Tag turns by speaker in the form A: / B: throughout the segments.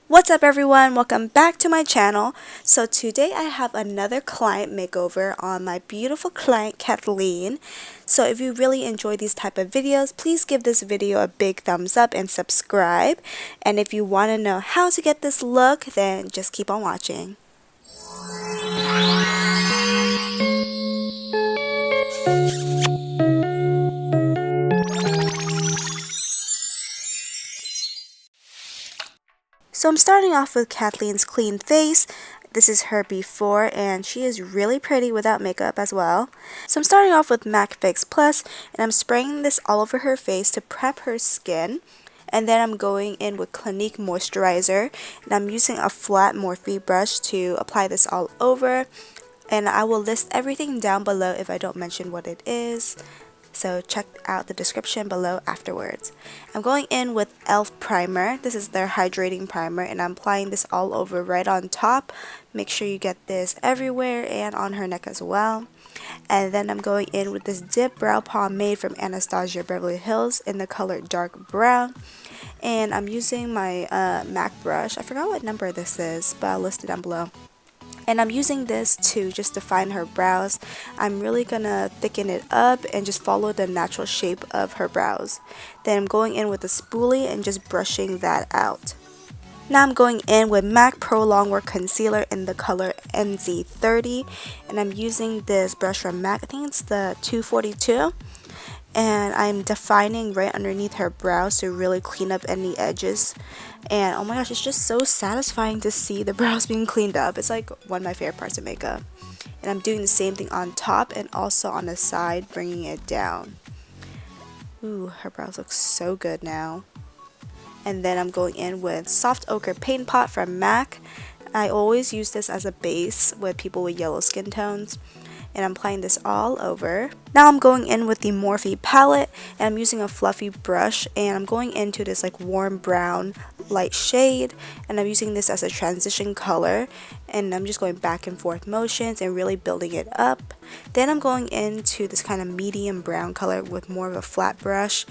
A: What's up everyone? Welcome back to my channel. So today I have another client makeover on my beautiful client Kathleen. So if you really enjoy these type of videos, please give this video a big thumbs up and subscribe. And if you want to know how to get this look, then just keep on watching. So I'm starting off with Kathleen's clean face. This is her before and she is really pretty without makeup as well. So I'm starting off with MAC Fix Plus and I'm spraying this all over her face to prep her skin. And then I'm going in with Clinique Moisturizer and I'm using a flat Morphe brush to apply this all over. And I will list everything down below if I don't mention what it is. So check out the description below afterwards. I'm going in with e.l.f. primer. This is their hydrating primer and I'm applying this all over right on top. Make sure you get this everywhere and on her neck as well. And then I'm going in with this Dipbrow Pomade from Anastasia Beverly Hills in the color dark brown. And I'm using my MAC brush. I forgot what number this is, but I'll list it down below. And I'm using this to just define her brows. I'm really gonna thicken it up and just follow the natural shape of her brows. Then I'm going in with a spoolie and just brushing that out. Now I'm going in with MAC Pro Longwear Concealer in the color NZ30. And I'm using this brush from MAC, I think it's the 242. And I'm defining right underneath her brows to really clean up any edges. And oh my gosh, it's just so satisfying to see the brows being cleaned up. It's like one of my favorite parts of makeup. And I'm doing the same thing on top and also on the side, bringing it down. Ooh, her brows look so good now. And then I'm going in with Soft Ochre Paint Pot from MAC. I always use this as a base with people with yellow skin tones. And I'm applying this all over. Now I'm going in with the Morphe palette and I'm using a fluffy brush and I'm going into this like warm brown light shade and I'm using this as a transition color and I'm just going back and forth motions and really building it up. Then I'm going into this kind of medium brown color with more of a flat brush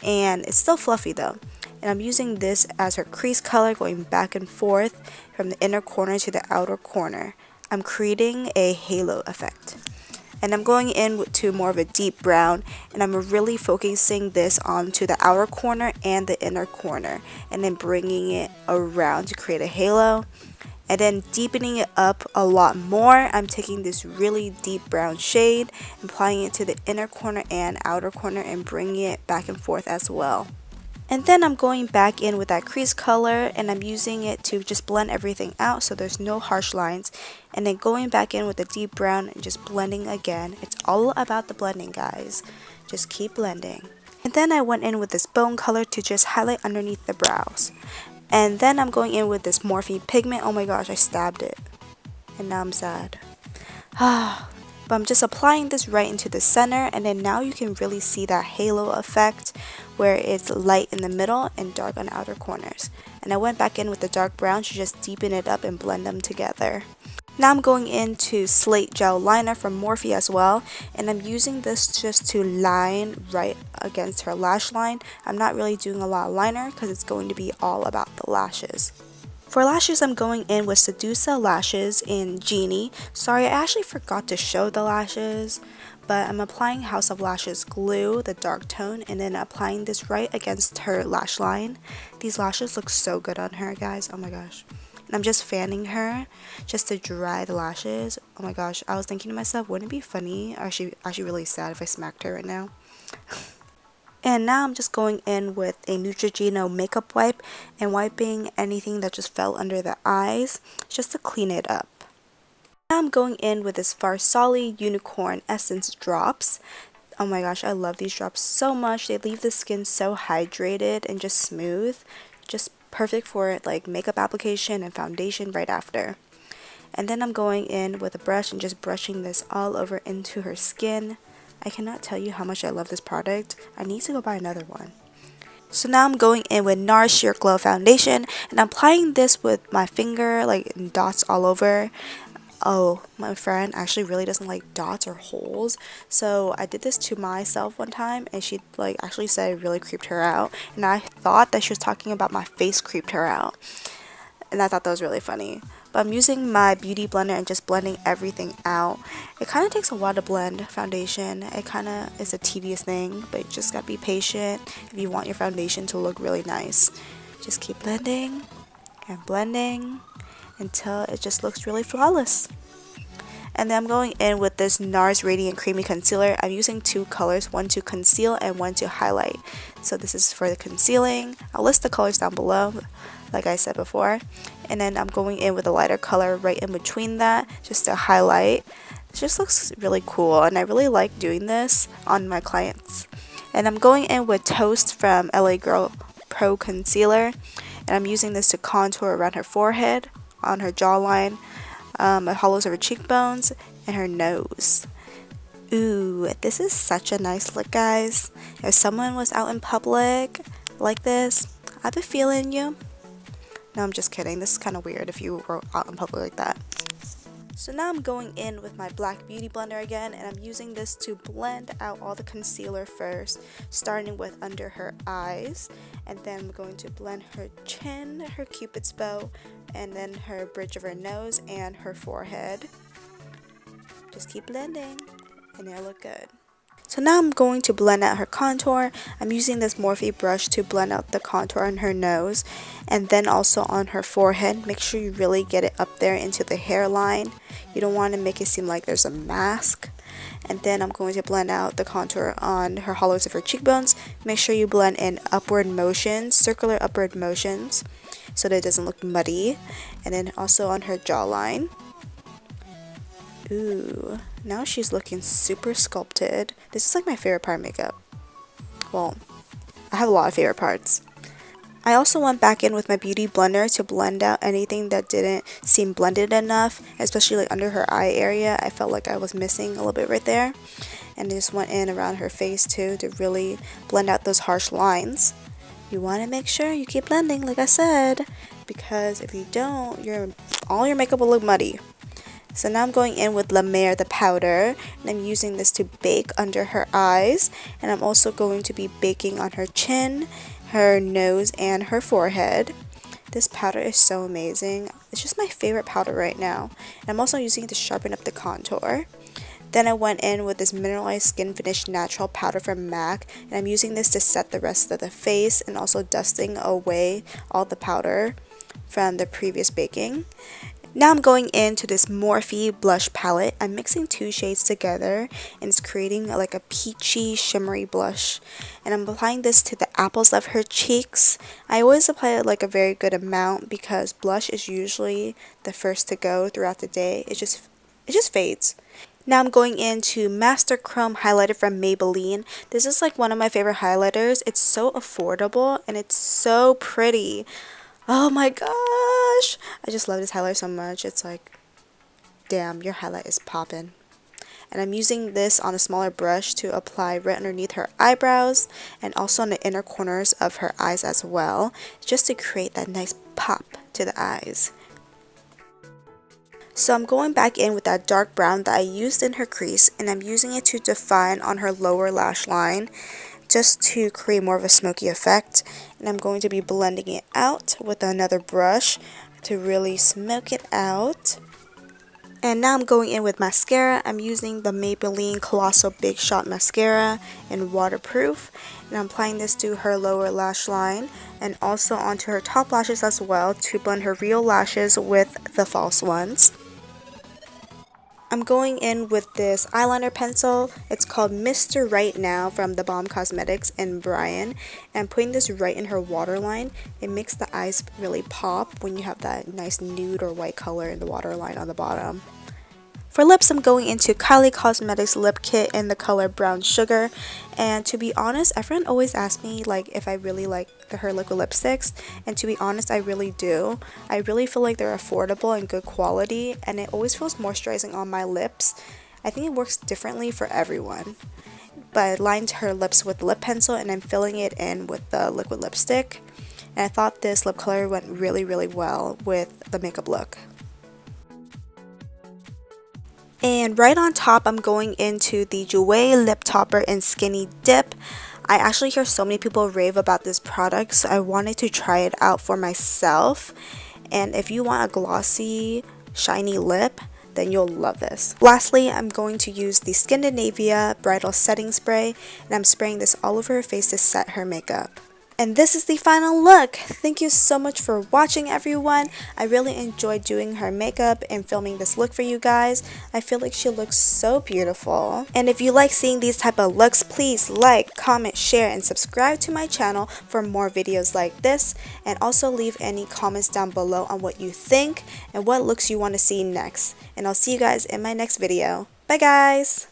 A: and it's still fluffy though. And I'm using this as her crease color, going back and forth from the inner corner to the outer corner. I'm creating a halo effect. And I'm going in to more of a deep brown and I'm really focusing this onto the outer corner and the inner corner and then bringing it around to create a halo and then deepening it up a lot more. I'm taking this really deep brown shade, applying it to the inner corner and outer corner and bringing it back and forth as well. And then I'm going back in with that crease color and I'm using it to just blend everything out so there's no harsh lines. And then going back in with the deep brown and just blending again. It's all about the blending, guys. Just keep blending. And then I went in with this bone color to just highlight underneath the brows. And then I'm going in with this Morphe Pigment. Oh my gosh, I stabbed it. And now I'm sad. But I'm just applying this right into the center and then now you can really see that halo effect where it's light in the middle and dark on the outer corners. And I went back in with the dark brown to just deepen it up and blend them together. Now I'm going into Slate Gel Liner from Morphe as well and I'm using this just to line right against her lash line. I'm not really doing a lot of liner because it's going to be all about the lashes. For lashes, I'm going in with Sedusa Lashes in Genie. Sorry, I actually forgot to show the lashes, but I'm applying House of Lashes Glue, the dark tone, and then applying this right against her lash line. These lashes look so good on her, guys. Oh my gosh. And I'm just fanning her just to dry the lashes. Oh my gosh, I was thinking to myself, wouldn't it be funny, or actually really sad if I smacked her right now? And now I'm just going in with a Neutrogena makeup wipe and wiping anything that just fell under the eyes just to clean it up. Now I'm going in with this Farsali Unicorn Essence Drops. Oh my gosh, I love these drops so much. They leave the skin so hydrated and just smooth. Just perfect for like makeup application and foundation right after. And then I'm going in with a brush and just brushing this all over into her skin. I cannot tell you how much I love this product. I need to go buy another one. So now I'm going in with NARS Sheer Glow Foundation and I'm applying this with my finger like in dots all over. Oh, my friend actually really doesn't like dots or holes. So I did this to myself one time and she like actually said it really creeped her out. And I thought that she was talking about my face creeped her out. and I thought that was really funny. But I'm using my beauty blender and just blending everything out. It kind of takes a while to blend foundation. It kind of is a tedious thing, but you just gotta be patient if you want your foundation to look really nice. Just keep blending and blending until it just looks really flawless. And then I'm going in with this NARS Radiant Creamy Concealer. I'm using two colors, one to conceal and one to highlight. So this is for the concealing. I'll list the colors down below, like I said before. And then I'm going in with a lighter color right in between that, just to highlight. It just looks really cool, and I really like doing this on my clients. And I'm going in with Toast from LA Girl Pro Concealer. And I'm using this to contour around her forehead, on her jawline, the hollows of her cheekbones, and her nose. Ooh, this is such a nice look, guys. If someone was out in public like this, I'd be feeling you. No, I'm just kidding. This is kind of weird if you were out in public like that. So now I'm going in with my black beauty blender again, and I'm using this to blend out all the concealer first, starting with under her eyes, and then I'm going to blend her chin, her cupid's bow, and then her bridge of her nose and her forehead. Just keep blending and it'll look good. So now I'm going to blend out her contour. I'm using this Morphe brush to blend out the contour on her nose and then also on her forehead. Make sure you really get it up there into the hairline. You don't want to make it seem like there's a mask. And then I'm going to blend out the contour on her hollows of her cheekbones. Make sure you blend in upward motions, circular upward motions, so that it doesn't look muddy. And then also on her jawline. Ooh, now she's looking super sculpted. This is like my favorite part of makeup. Well, I have a lot of favorite parts. I also went back in with my beauty blender to blend out anything that didn't seem blended enough, especially like under her eye area. I felt like I was missing a little bit right there. And I just went in around her face too to really blend out those harsh lines. You want to make sure you keep blending, like I said, because if you don't, all your makeup will look muddy. So now I'm going in with Mer The Powder, and I'm using this to bake under her eyes, and I'm also going to be baking on her chin, her nose, and her forehead. This powder is so amazing. It's just my favorite powder right now. And I'm also using it to sharpen up the contour. Then I went in with this Mineralize Skinfinish Natural Powder from MAC, and I'm using this to set the rest of the face and also dusting away all the powder from the previous baking. Now I'm going into this Morphe blush palette. I'm mixing two shades together and it's creating like a peachy shimmery blush. And I'm applying this to the apples of her cheeks. I always apply it like a very good amount because blush is usually the first to go throughout the day. It just fades. Now I'm going into Master Chrome Highlighter from Maybelline. This is like one of my favorite highlighters. It's so affordable and it's so pretty. Oh my gosh! I just love this highlighter so much. It's like, damn, your highlight is popping. And I'm using this on a smaller brush to apply right underneath her eyebrows and also on the inner corners of her eyes as well, just to create that nice pop to the eyes. So I'm going back in with that dark brown that I used in her crease, and I'm using it to define on her lower lash line, just to create more of a smoky effect. And I'm going to be blending it out with another brush to really smoke it out. And now I'm going in with mascara. I'm using the Maybelline Colossal Big Shot Mascara in Waterproof. And I'm applying this to her lower lash line and also onto her top lashes as well to blend her real lashes with the false ones. I'm going in with this eyeliner pencil. It's called Mr.Write now from the Balm Cosmetics in Brian. And I'm putting this right in her waterline. It makes the eyes really pop when you have that nice nude or white color in the waterline on the bottom. For lips, I'm going into Kylie Cosmetics Lip Kit in the color Brown Sugar. And to be honest, everyone always asks me like if I really like her liquid lipsticks. And to be honest, I really do. I really feel like they're affordable and good quality. And it always feels moisturizing on my lips. I think it works differently for everyone. But I lined her lips with the lip pencil and I'm filling it in with the liquid lipstick. And I thought this lip color went really, really well with the makeup look. And right on top, I'm going into the Jouer Lip Topper in Skinny Dip. I actually hear so many people rave about this product, so I wanted to try it out for myself. And if you want a glossy, shiny lip, then you'll love this. Lastly, I'm going to use the Scandinavia Bridal Setting Spray, and I'm spraying this all over her face to set her makeup. And this is the final look. Thank you so much for watching, everyone. I really enjoyed doing her makeup and filming this look for you guys. I feel like she looks so beautiful. And if you like seeing these type of looks, please like, comment, share, and subscribe to my channel for more videos like this. And also leave any comments down below on what you think and what looks you want to see next. And I'll see you guys in my next video. Bye guys!